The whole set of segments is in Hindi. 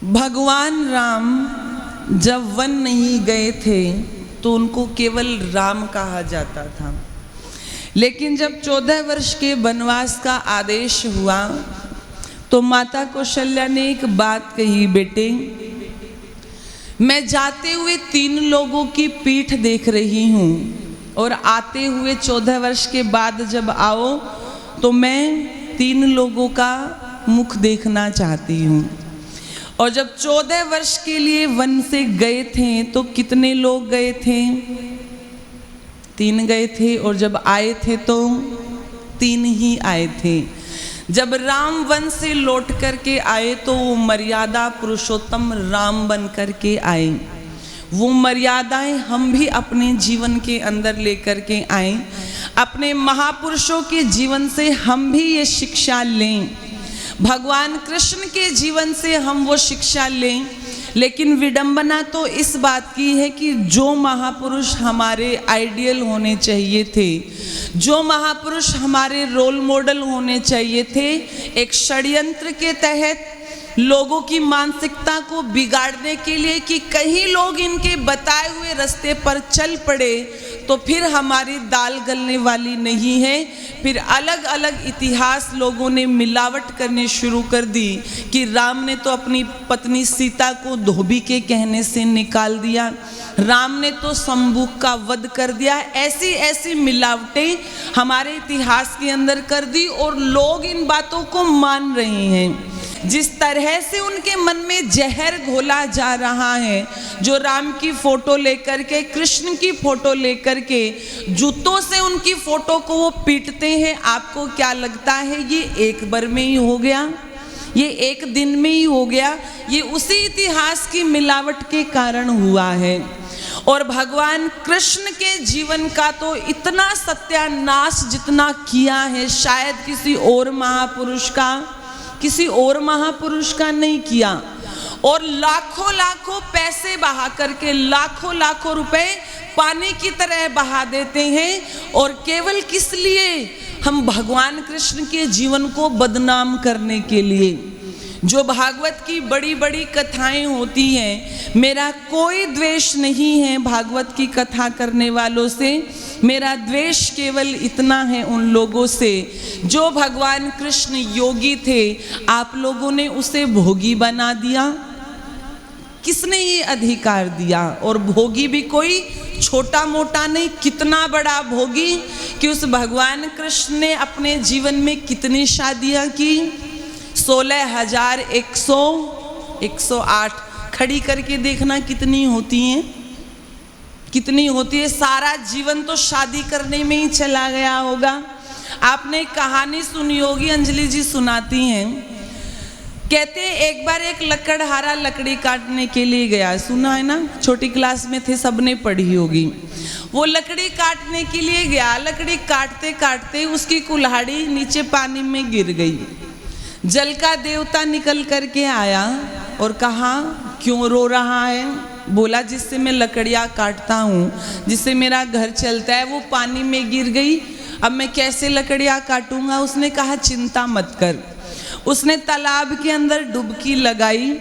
भगवान राम जब वन नहीं गए थे तो उनको केवल राम कहा जाता था, लेकिन जब 14 वर्ष के वनवास का आदेश हुआ तो माता कौशल्या ने एक बात कही, बेटे मैं जाते हुए 3 लोगों की पीठ देख रही हूँ और आते हुए 14 वर्ष के बाद जब आओ तो मैं 3 लोगों का मुख देखना चाहती हूँ। और जब 14 वर्ष के लिए वन से गए थे तो कितने लोग गए थे? 3 गए थे, और जब आए थे तो 3 ही आए थे। जब राम वन से लौट करके आए तो वो मर्यादा पुरुषोत्तम राम बन करके आए। वो मर्यादाएं हम भी अपने जीवन के अंदर लेकर के आए। अपने महापुरुषों के जीवन से हम भी ये शिक्षा लें, भगवान कृष्ण के जीवन से हम वो शिक्षा लें। लेकिन विडंबना तो इस बात की है कि जो महापुरुष हमारे आइडियल होने चाहिए थे, जो महापुरुष हमारे रोल मॉडल होने चाहिए थे, एक षड्यंत्र के तहत लोगों की मानसिकता को बिगाड़ने के लिए कि कहीं लोग इनके बताए हुए रास्ते पर चल पड़े तो फिर हमारी दाल गलने वाली नहीं है। फिर अलग अलग इतिहास लोगों ने मिलावट करने शुरू कर दी कि राम ने तो अपनी पत्नी सीता को धोबी के कहने से निकाल दिया, राम ने तो शंभुक का वध कर दिया। ऐसी ऐसी मिलावटें हमारे इतिहास के अंदर कर दी और लोग इन बातों को मान रहे हैं। जिस तरह से उनके मन में जहर घोला जा रहा है, जो राम की फोटो लेकर के, कृष्ण की फोटो लेकर के जूतों से उनकी फोटो को वो पीटते हैं, आपको क्या लगता है ये एक बार में ही हो गया? ये एक दिन में ही हो गया? ये उसी इतिहास की मिलावट के कारण हुआ है। और भगवान कृष्ण के जीवन का तो इतना सत्यानाश जितना किया है शायद किसी और महापुरुष का नहीं किया। और लाखों लाखों पैसे बहा करके लाखों लाखों रुपए पानी की तरह बहा देते हैं, और केवल किस लिए? हम भगवान कृष्ण के जीवन को बदनाम करने के लिए। जो भागवत की बड़ी बड़ी कथाएं होती हैं, मेरा कोई द्वेष नहीं है भागवत की कथा करने वालों से, मेरा द्वेष केवल इतना है उन लोगों से जो भगवान कृष्ण योगी थे, आप लोगों ने उसे भोगी बना दिया। किसने ये अधिकार दिया? और भोगी भी कोई छोटा मोटा नहीं, कितना बड़ा भोगी कि उस भगवान कृष्ण ने अपने जीवन में कितनी शादियां की? 16,108 खड़ी करके देखना कितनी होती हैं, कितनी होती है। सारा जीवन तो शादी करने में ही चला गया होगा। आपने कहानी सुनी होगी, अंजलि जी सुनाती हैं, कहते हैं एक बार एक लकड़हारा लकड़ी काटने के लिए गया, सुना है ना, छोटी क्लास में थे, सबने पढ़ी होगी। वो लकड़ी काटने के लिए गया, लकड़ी काटते काटते उसकी कुल्हाड़ी नीचे पानी में गिर गई। जल का देवता निकल करके आया और कहा क्यों रो रहा है? बोला जिससे मैं लकड़ियाँ काटता हूँ, जिससे मेरा घर चलता है, वो पानी में गिर गई, अब मैं कैसे लकड़ियाँ काटूंगा? उसने कहा चिंता मत कर। उसने तालाब के अंदर डुबकी लगाई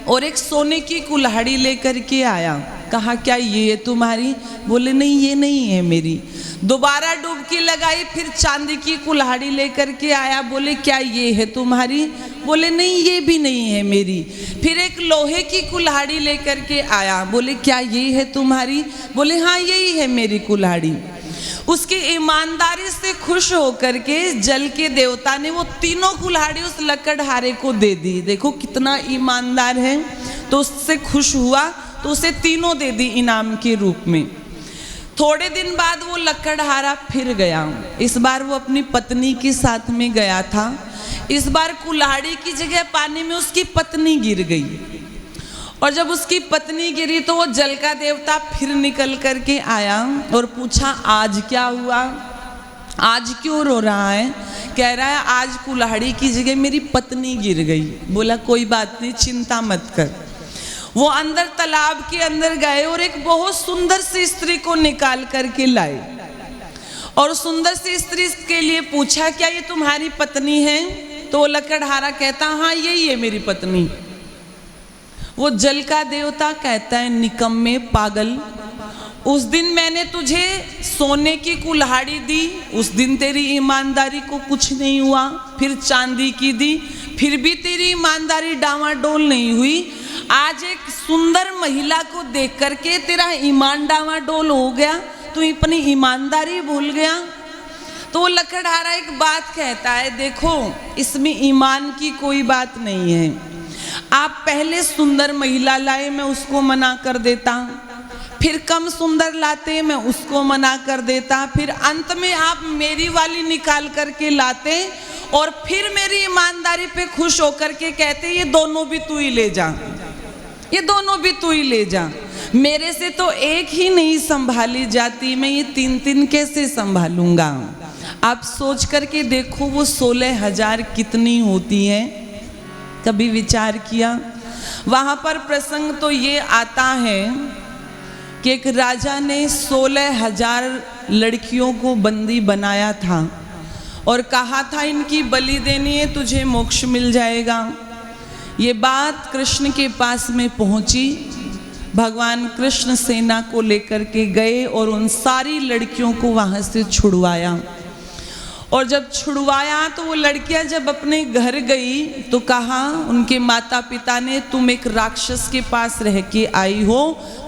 और एक सोने की कुल्हाड़ी लेकर के आया। कहा क्या ये है तुम्हारी? बोले नहीं ये नहीं है मेरी। दोबारा डुबकी लगाई, फिर चांदी की कुल्हाड़ी लेकर के आया। बोले क्या ये है तुम्हारी? बोले नहीं ये भी नहीं है मेरी। फिर एक लोहे की कुल्हाड़ी लेकर के आया। बोले क्या ये है तुम्हारी? बोले हाँ यही है मेरी कुल्हाड़ी। उसकी ईमानदारी से खुश होकर के जल के देवता ने वो तीनों कुल्हाड़ी उस लकड़हारे को दे दी। देखो कितना ईमानदार है। तो उससे खुश हुआ तो उसे तीनों दे दी इनाम के रूप में। थोड़े दिन बाद वो लकड़हारा फिर गया। इस बार वो अपनी पत्नी के साथ में गया था। इस बार कुल्हाड़ी की जगह पानी में उसकी पत्नी गिर गई। और जब उसकी पत्नी गिरी तो वो जल का देवता फिर निकल करके आया और पूछा आज क्या हुआ, आज क्यों रो रहा है? कह रहा है आज कुल्हाड़ी की जगह मेरी पत्नी गिर गई। बोला कोई बात नहीं, चिंता मत कर। वो अंदर तालाब के अंदर गए और एक बहुत सुंदर सी स्त्री को निकाल करके लाए और सुंदर सी स्त्री के लिए पूछा क्या ये तुम्हारी पत्नी है? तो वो लकड़हारा कहता हाँ यही है मेरी पत्नी। वो जल का देवता कहता है, निकम्मे पागल, उस दिन मैंने तुझे सोने की कुल्हाड़ी दी, उस दिन तेरी ईमानदारी को कुछ नहीं हुआ। फिर चांदी की दी, फिर भी तेरी ईमानदारी डावाडोल नहीं हुई। आज एक सुंदर महिला को देख करके तेरा ईमान डावाडोल हो गया, तू अपनी ईमानदारी भूल गया। तो वो लकड़हारा एक बात कहता है, देखो इसमें ईमान की कोई बात नहीं है। आप पहले सुंदर महिला लाए, मैं उसको मना कर देता, फिर कम सुंदर लाते, मैं उसको मना कर देता, फिर अंत में आप मेरी वाली निकाल करके लाते और फिर मेरी ईमानदारी पे खुश होकर के कहते, ये दोनों भी तू ही ले जा, ये दोनों भी तू ही ले जा। मेरे से तो एक ही नहीं संभाली जाती, मैं ये 3 कैसे संभालूंगा। आप सोच करके देखो वो 16,000 कितनी होती है, कभी विचार किया। वहां पर प्रसंग तो ये आता है कि एक राजा ने 16,000 लड़कियों को बंदी बनाया था और कहा था इनकी बलि देनी है, तुझे मोक्ष मिल जाएगा। ये बात कृष्ण के पास में पहुंची। भगवान कृष्ण सेना को लेकर के गए और उन सारी लड़कियों को वहां से छुड़वाया। और जब छुड़वाया तो वो लड़कियां जब अपने घर गई तो कहा उनके माता पिता ने, तुम एक राक्षस के पास रह के आई हो,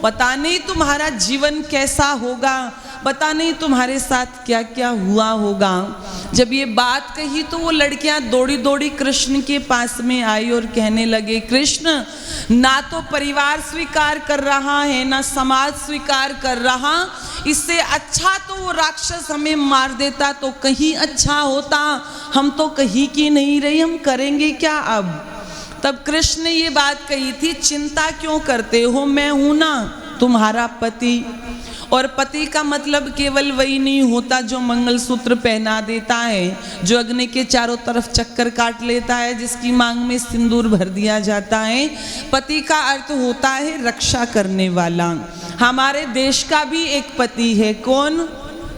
पता नहीं तुम्हारा जीवन कैसा होगा, पता नहीं तुम्हारे साथ क्या क्या हुआ होगा। जब ये बात कही तो वो लड़कियां दौड़ी दौड़ी कृष्ण के पास में आई और कहने लगे, कृष्ण ना तो परिवार स्वीकार कर रहा है, ना समाज स्वीकार कर रहा, इससे अच्छा तो वो राक्षस हमें मार देता तो कहीं अच्छा होता, हम तो कहीं की नहीं रही, हम करेंगे क्या अब। तब कृष्ण ने ये बात कही थी, चिंता क्यों करते हो, मैं हूं ना तुम्हारा पति। और पति का मतलब केवल वही नहीं होता जो मंगलसूत्र पहना देता है, जो अग्नि के चारों तरफ चक्कर काट लेता है, जिसकी मांग में सिंदूर भर दिया जाता है। पति का अर्थ होता है रक्षा करने वाला। हमारे देश का भी एक पति है, कौन?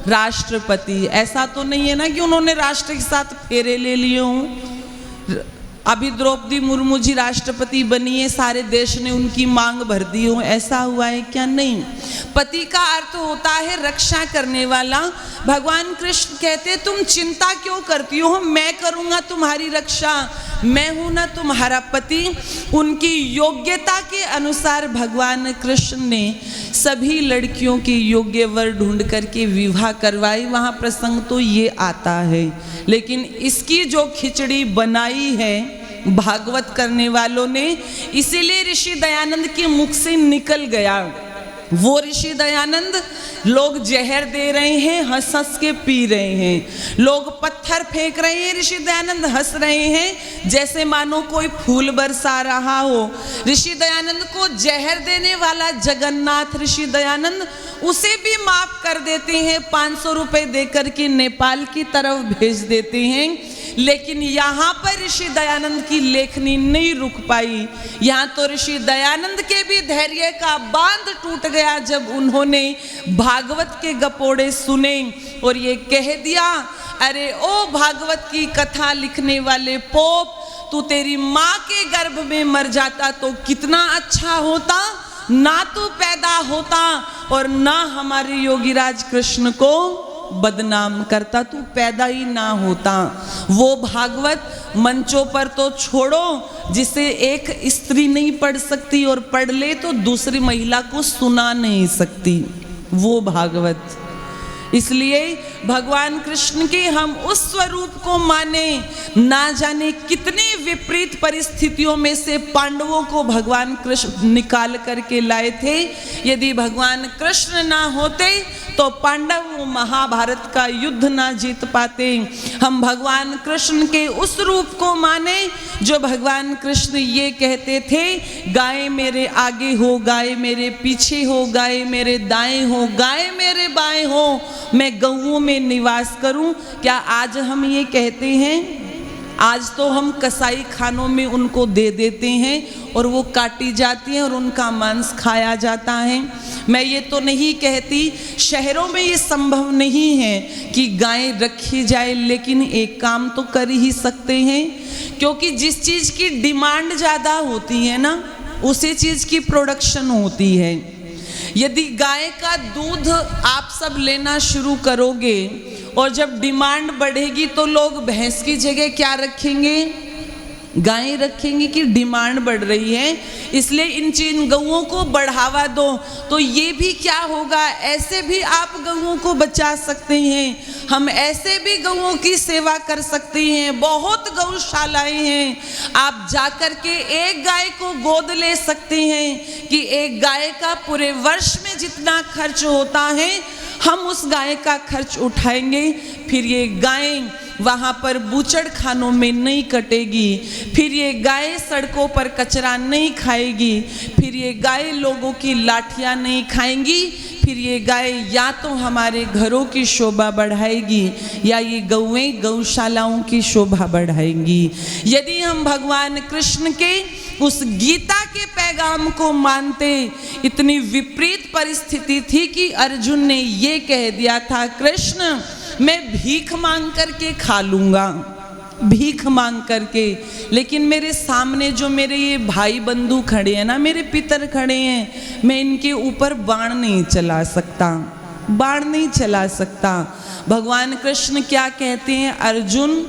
राष्ट्रपति। ऐसा तो नहीं है ना कि उन्होंने राष्ट्र के साथ फेरे ले लिए हों। अभी द्रौपदी मुर्मू जी राष्ट्रपति बनी है, सारे देश ने उनकी मांग भर दी हो, ऐसा हुआ है क्या? नहीं। पति का अर्थ होता है रक्षा करने वाला। भगवान कृष्ण कहते तुम चिंता क्यों करती हो, मैं करूंगा तुम्हारी रक्षा, मैं हूं ना तुम्हारा पति। उनकी योग्यता के अनुसार भगवान कृष्ण ने सभी लड़कियों के योग्य वर ढूंढ करके विवाह करवाई। वहां प्रसंग तो ये आता है, लेकिन इसकी जो खिचड़ी बनाई है भागवत करने वालों ने, इसीलिए ऋषि दयानंद के मुख से निकल गया। वो ऋषि दयानंद लोग जहर दे रहे हैं, हंस हंस के पी रहे हैं, लोग पत्थर फेंक रहे हैं, ऋषि दयानंद हंस रहे हैं जैसे मानो कोई फूल बरसा रहा हो। ऋषि दयानंद को जहर देने वाला जगन्नाथ ऋषि दयानंद उसे भी माफ कर देते हैं, 500 रुपए देकर के नेपाल की तरफ भेज देते हैं। लेकिन यहाँ पर ऋषि दयानंद की लेखनी नहीं रुक पाई। यहाँ तो ऋषि दयानंद के भी धैर्य का बांध टूट गया जब उन्होंने भागवत के गपोड़े सुने और ये कह दिया, अरे ओ भागवत की कथा लिखने वाले पोप, तू तेरी माँ के गर्भ में मर जाता तो कितना अच्छा होता, ना तू पैदा होता और ना हमारे योगीराज कृष्ण को बदनाम करता, तू पैदा ही ना होता। वो भागवत मंचों पर तो छोड़ो, जिसे एक स्त्री नहीं पढ़ सकती और पढ़ ले तो दूसरी महिला को सुना नहीं सकती, वो भागवत। इसलिए भगवान कृष्ण के हम उस स्वरूप को माने। ना जाने कितनी विपरीत परिस्थितियों में से पांडवों को भगवान कृष्ण निकाल करके लाए थे। यदि भगवान कृष्ण ना होते तो पांडव महाभारत का युद्ध ना जीत पाते। हम भगवान कृष्ण के उस रूप को माने जो भगवान कृष्ण ये कहते थे, गाय मेरे आगे हो, गाय मेरे पीछे हो, गाय मेरे दाएं हो, गाय मेरे बाएं हो, मैं गऊओं में निवास करूं। क्या आज हम ये कहते हैं? आज तो हम कसाई खानों में उनको दे देते हैं और वो काटी जाती हैं और उनका मांस खाया जाता है। मैं ये तो नहीं कहती शहरों में ये संभव नहीं है कि गाय रखी जाए, लेकिन एक काम तो कर ही सकते हैं, क्योंकि जिस चीज़ की डिमांड ज़्यादा होती है ना, उसी चीज की प्रोडक्शन होती है। यदि गाय का दूध आप सब लेना शुरू करोगे और जब डिमांड बढ़ेगी तो लोग भैंस की जगह क्या रखेंगे, गाय रखेंगे कि डिमांड बढ़ रही है इसलिए इन गऊओं को बढ़ावा दो। तो ये भी क्या होगा, ऐसे भी आप गऊओं को बचा सकते हैं, हम ऐसे भी गऊओं की सेवा कर सकते हैं। बहुत गौशालाएं हैं, आप जाकर के एक गाय को गोद ले सकते हैं कि एक गाय का पूरे वर्ष में जितना खर्च होता है हम उस गाय का खर्च उठाएंगे। फिर ये गाय वहाँ पर बूचड़ खानों में नहीं कटेगी, फिर ये गाय सड़कों पर कचरा नहीं खाएगी, फिर ये गाय लोगों की लाठियाँ नहीं खाएंगी, फिर ये गाय या तो हमारे घरों की शोभा बढ़ाएगी या ये गौएं गौशालाओं की शोभा बढ़ाएंगी। यदि हम भगवान कृष्ण के उस गीता के पैगाम को मानते, इतनी विपरीत परिस्थिति थी कि अर्जुन ने ये कह दिया था, कृष्ण मैं भीख मांग करके खा लूँगा, भीख मांग करके, लेकिन मेरे सामने जो मेरे ये भाई बंधु खड़े हैं ना, मेरे पितर खड़े हैं, मैं इनके ऊपर बाण नहीं चला सकता, बाण नहीं चला सकता। भगवान कृष्ण क्या कहते हैं, अर्जुन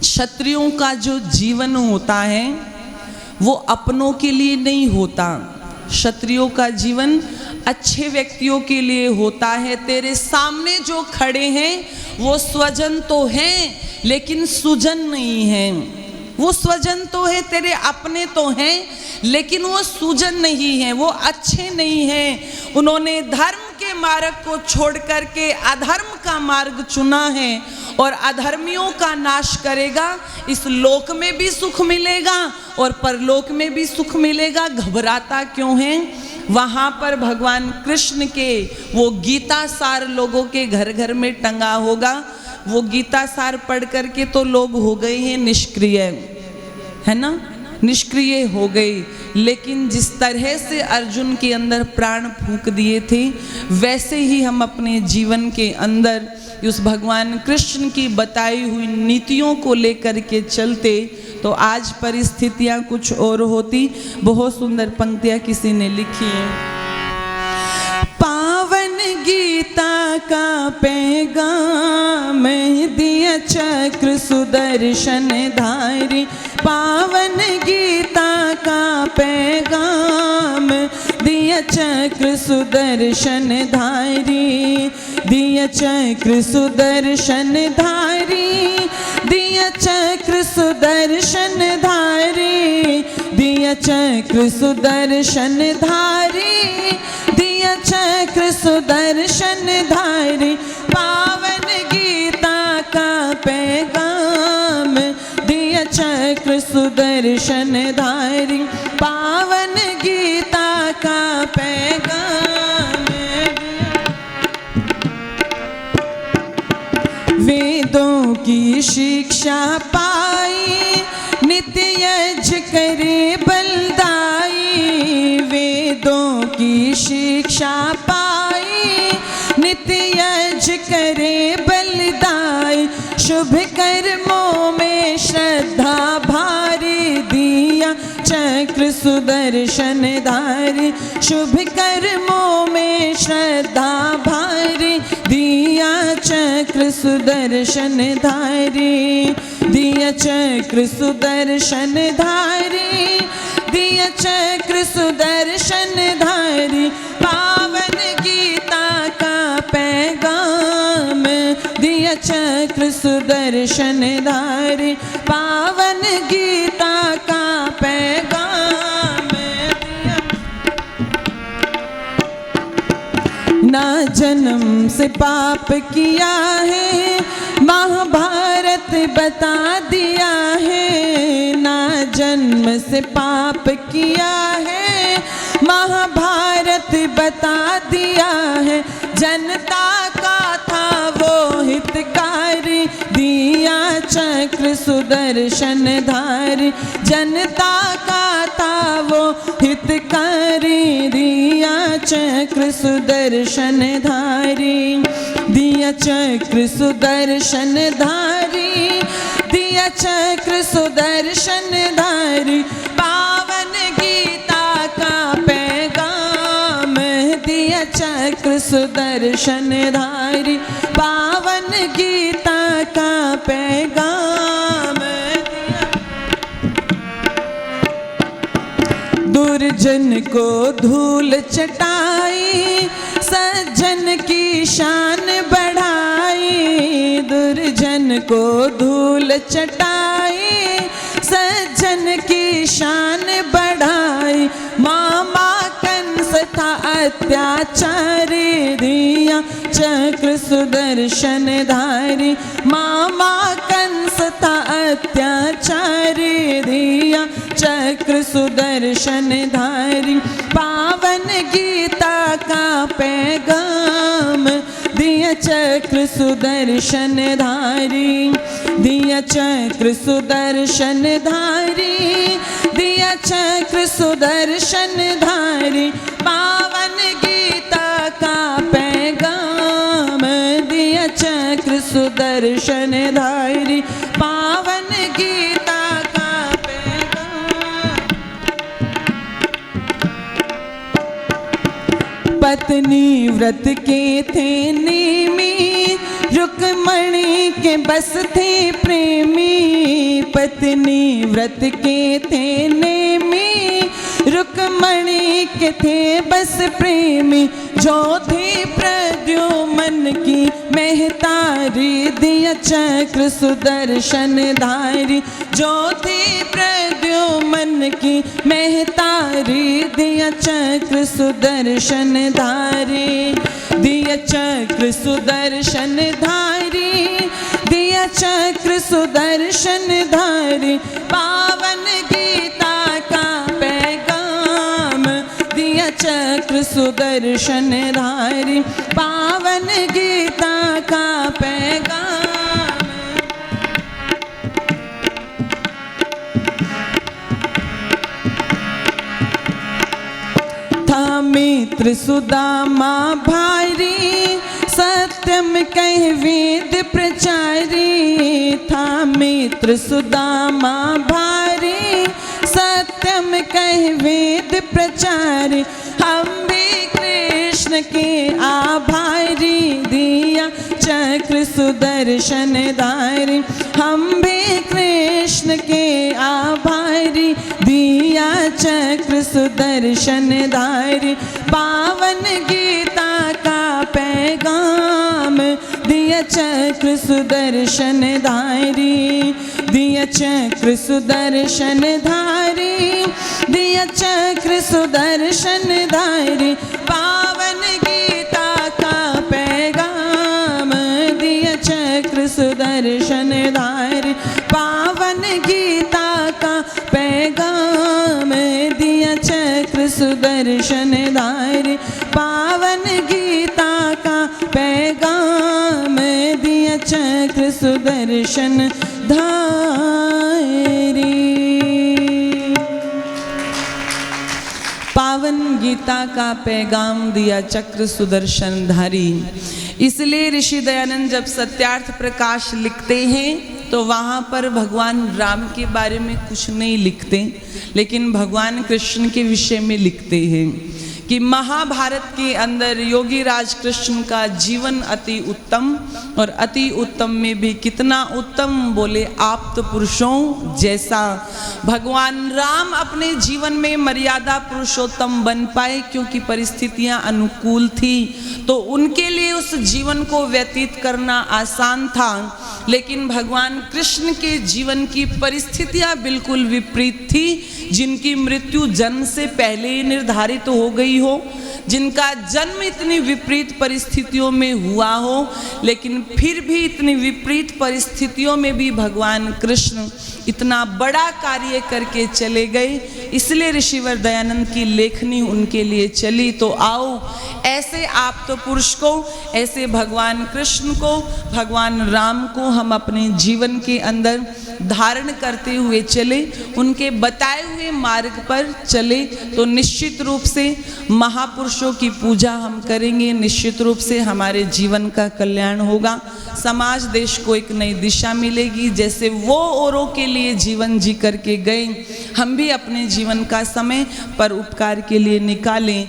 क्षत्रियों का जो जीवन होता है वो अपनों के लिए नहीं होता, क्षत्रियों का जीवन अच्छे व्यक्तियों के लिए होता है। तेरे सामने जो खड़े हैं वो स्वजन तो हैं लेकिन सुजन नहीं हैं, वो स्वजन तो है, तेरे अपने तो हैं लेकिन वो सुजन नहीं हैं, वो अच्छे नहीं हैं। उन्होंने धर्म के मार्ग को छोड़ करके अधर्म का मार्ग चुना है और अधर्मियों का नाश करेगा। इस लोक में भी सुख मिलेगा और परलोक में भी सुख मिलेगा। घबराता क्यों है? वहाँ पर भगवान कृष्ण के वो गीता सार लोगों के घर घर में टंगा होगा। वो गीता सार पढ़ करके तो लोग हो गए हैं निष्क्रिय, है ना, निष्क्रिय हो गए। लेकिन जिस तरह से अर्जुन के अंदर प्राण फूंक दिए थे वैसे ही हम अपने जीवन के अंदर उस भगवान कृष्ण की बताई हुई नीतियों को लेकर के चलते तो आज परिस्थितियां कुछ और होती। बहुत सुंदर पंक्तियां किसी ने लिखी हैं। पावन गीता का पैगाम दिया चक्र सुदर्शन धारी, पावन गीता का पैगाम दिया चक्र सुदर्शन धारी, दिया चक्र सुदर्शन धारी, दिया चक्र सुदर्शन धारी, दिया चक्र सुदर्शन धारी, दिया चक्र सुदर्शन धारी, पावन गीता का पैगाम दिया चक्र सुदर्शन धारी, पावन गीता का पैगाम। वेदों की शिक्षा पाई नित्य यज्ञ करे बलदाई, वेदों की शिक्षा पाई नित्य यज्ञ करे बलदाई, शुभ कर्मों में श्रद्धा भारी दिया चक्र सुदर्शन धारी, शुभ कर्मों में श्रद्धा भारी दिया चक्र सुदर्शन धारी, दिया चक्र सुदर्शन धारी, दिया चक्र सुदर्शन धारी, पावन गीता का पैगाम दिया चक्र सुदर्शन धारी, पावन गीता का पैगाम दिया। ना जन्म से पाप किया है महाभारत बता दिया है, ना जन्म से पाप किया है महाभारत बता दिया है, जनता का था वो हितकारी दिया चक्र सुदर्शन धारी, जनता का था वो हितकारी दिया चक्र सुदर्शन धारी, दिया चक्र सुदर्शन धारी, दिया चक्र सुदर्शन धारी, पावन गीता चक्र सुदर्शन धारी, पावन गीता का पैगाम दिया। दुर्जन को धूल चटाई, सज्जन की शान बढ़ाई। दुर्जन को धूल चटाई, सज्जन की शान बढ़ाई। मामा कंस था अत्याचारी, दिया चक्र सुदर्शन धारी। मामा कंस था अत्याचारी, दिया चक्र सुदर्शन धारी। पावन गीता का पैगाम दिया चक्र सुदर्शन धारी, दिया चक्र सुदर्शन धारी, दिया चक्र सुदर्शन धारी। पावन गीता का पैगाम दिया चक्र सुदर्शन धारी, पावन गीता का पैगाम। पत्नी व्रत के थे नेमी, रुक्मणी के बस थे प्रेमी। पत्नी व्रत के थे नेमी, रुक्मणी के थे बस प्रेमी। जो थे प्रद्युम्न की महतारी, दिया चक्र सुदर्शन धारी। जो थे प्रद्युम्न की महतारी, दिया चक्र सुदर्शन धारी, दिया चक्र सुदर्शन धारी, दिया चक्र सुदर्शन धारी। पावन गीता का पैगाम दिया चक्र सुदर्शन धारी, पावन गीता का पैगाम। था मित्र सुदामा भारी, सत्यम कह वेद प्रचारी। था मित्र सुदामा भारी, सत्यम कह वेद प्रचारी। हम भी कृष्ण के आभारी, दिया चक्र सुदर्शन धारी। हम भी कृष्ण के आभारी, दिया चक्र सुदर्शन धारी। पावन गीता का पैगाम दिया चक्र सुदर्शन धारी, दिया चक्र सुदर्शन धारी, दिया चक्र सुदर्शन धारी। पावन गीता का पैगाम दिया चक्र सुदर्शन धारी। पावन गीता का पैगाम दिया चक्र सुदर्शन धारी। पावन गीता का पैगाम दिया चक्र सुदर्शन धारी। पावन गीता का पैगाम दिया चक्र सुदर्शन धारी। इसलिए ऋषि दयानंद जब सत्यार्थ प्रकाश लिखते हैं तो वहाँ पर भगवान राम के बारे में कुछ नहीं लिखते, लेकिन भगवान कृष्ण के विषय में लिखते हैं कि महाभारत के अंदर योगी राज कृष्ण का जीवन अति उत्तम, और अति उत्तम में भी कितना उत्तम, बोले आप्त पुरुषों जैसा। भगवान राम अपने जीवन में मर्यादा पुरुषोत्तम बन पाए क्योंकि परिस्थितियां अनुकूल थी, तो उनके लिए उस जीवन को व्यतीत करना आसान था। लेकिन भगवान कृष्ण के जीवन की परिस्थितियां बिल्कुल विपरीत थी, जिनकी मृत्यु जन्म से पहले ही निर्धारित हो गई हो, जिनका जन्म इतनी विपरीत परिस्थितियों में हुआ हो, लेकिन फिर भी इतनी विपरीत परिस्थितियों में भी भगवान कृष्ण इतना बड़ा कार्य करके चले गए। इसलिए ऋषिवर दयानंद की लेखनी उनके लिए चली। तो आओ ऐसे आप तो पुरुष को, ऐसे भगवान कृष्ण को, भगवान राम को हम अपने जीवन के अंदर धारण करते हुए चले, उनके बताए हुए मार्ग पर चले, तो निश्चित रूप से महापुरुषों की पूजा हम करेंगे, निश्चित रूप से हमारे जीवन का कल्याण होगा, समाज देश को एक नई दिशा मिलेगी। जैसे वो औरों के लिए जीवन जी करके गए, हम भी अपने जीवन का समय पर उपकार के लिए निकालें।